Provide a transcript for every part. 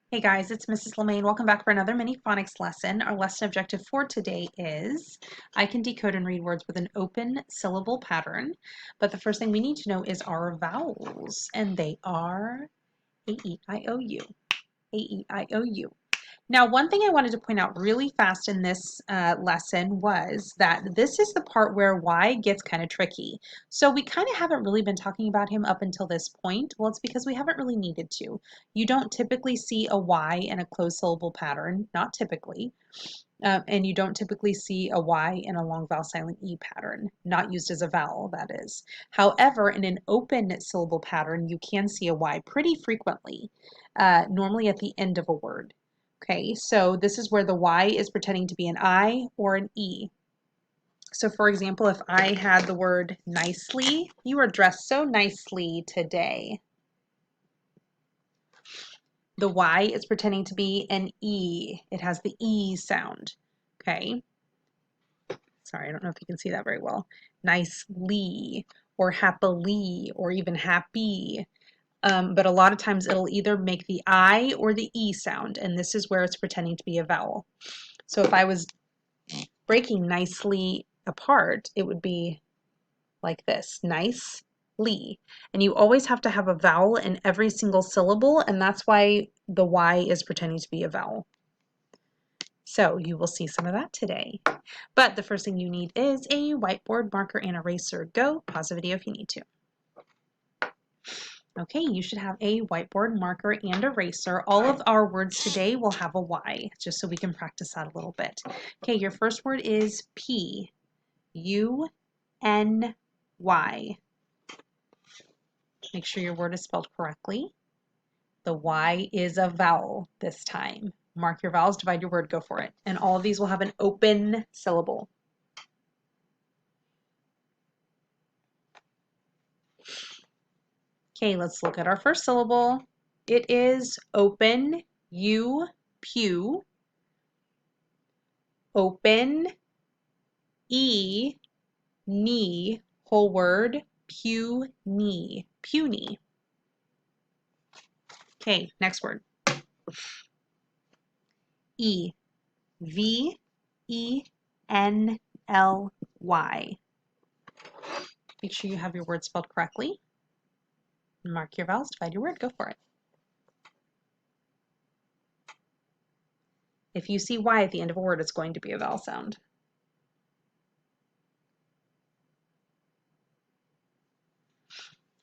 Hey guys, it's Mrs. Lemaine. Welcome back for another mini phonics lesson. Our lesson objective for today is I can decode and read words with an open syllable pattern, but the first thing we need to know is our vowels, and they are A-E-I-O-U, A-E-I-O-U. Now, one thing I wanted to point out really fast in this lesson was that this is the part where Y gets kind of tricky. So we kind of haven't really been talking about him up until this point. Well, it's because we haven't really needed to. You don't typically see a Y in a closed syllable pattern, not typically. And you don't typically see a Y in a long vowel silent E pattern, not used as a vowel, that is. However, in an open syllable pattern, you can see a Y pretty frequently, normally at the end of a word. Okay, so this is where the Y is pretending to be an I or an E. So for example, if I had the word nicely, you are dressed so nicely today. The Y is pretending to be an E. It has the E sound. Okay. Sorry, I don't know if you can see that very well. Nicely or happily or even happy. But a lot of times it'll either make the I or the E sound, and this is where it's pretending to be a vowel. So if I was breaking nicely apart, it would be like this, nicely. And you always have to have a vowel in every single syllable, and that's why the Y is pretending to be a vowel. So you will see some of that today. But the first thing you need is a whiteboard, marker, and eraser. Go. Pause the video if you need to. Okay, you should have a whiteboard, marker, and eraser. All of our words today will have a Y, just so we can practice that a little bit. Okay, your first word is P, U-N-Y. Make sure your word is spelled correctly. The Y is a vowel this time. Mark your vowels, divide your word, go for it. And all of these will have an open syllable. Okay, let's look at our first syllable. It is open, U, pew. Open, E, knee, whole word, puny, puny. Okay, next word. E, V, E, N, L, Y. Make sure you have your word spelled correctly. Mark your vowels, divide your word, go for it. If you see Y at the end of a word, it's going to be a vowel sound.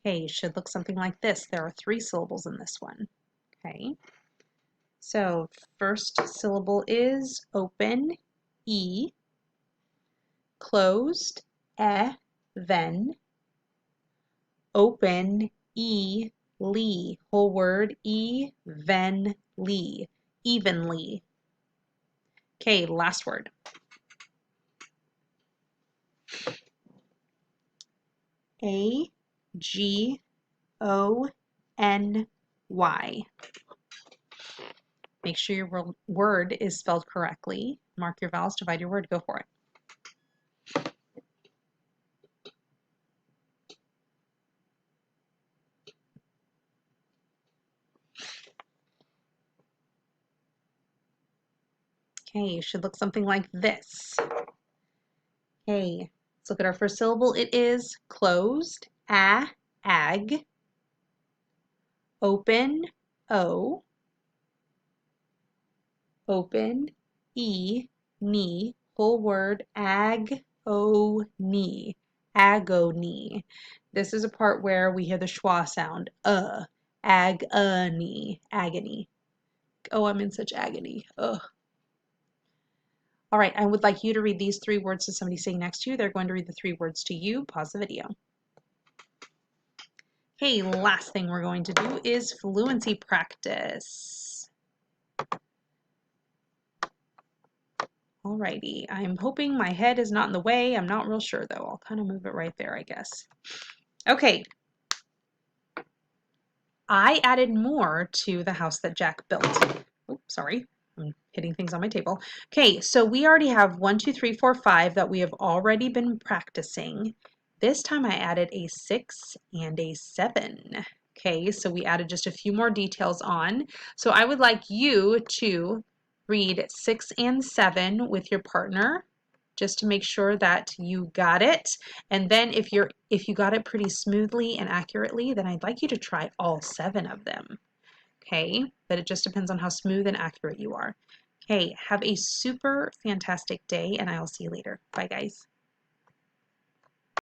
Okay, should look something like this. There are 3 syllables in this one. Okay, so first syllable is open, E, closed, then, open, ly, whole word, evenly, evenly. Okay, last word. A-G-O-N-Y. Make sure your word is spelled correctly. Mark your vowels, divide your word, go for it. Okay, should look something like this. Okay, let's look at our first syllable. It is closed, ag, open, o, open, knee, whole word, agony, agony. This is a part where we hear the schwa sound, agony, agony. Oh, I'm in such agony, ugh. All right, I would like you to read these 3 words to somebody sitting next to you. They're going to read the 3 words to you. Pause the video. Okay, last thing we're going to do is fluency practice. Alrighty, I'm hoping my head is not in the way. I'm not real sure though. I'll kind of move it right there, I guess. Okay. I added more to the house that Jack built. Oops, sorry. I'm hitting things on my table. Okay, so we already have 1, 2, 3, 4, 5 that we have already been practicing. This time I added a 6 and a 7. Okay, so we added just a few more details on. So I would like you to read 6 and 7 with your partner, just to make sure that you got it. And then if you got it pretty smoothly and accurately, then I'd like you to try all 7 of them. Okay, but it just depends on how smooth and accurate you are. Okay, have a super fantastic day, and I'll see you later. Bye, guys.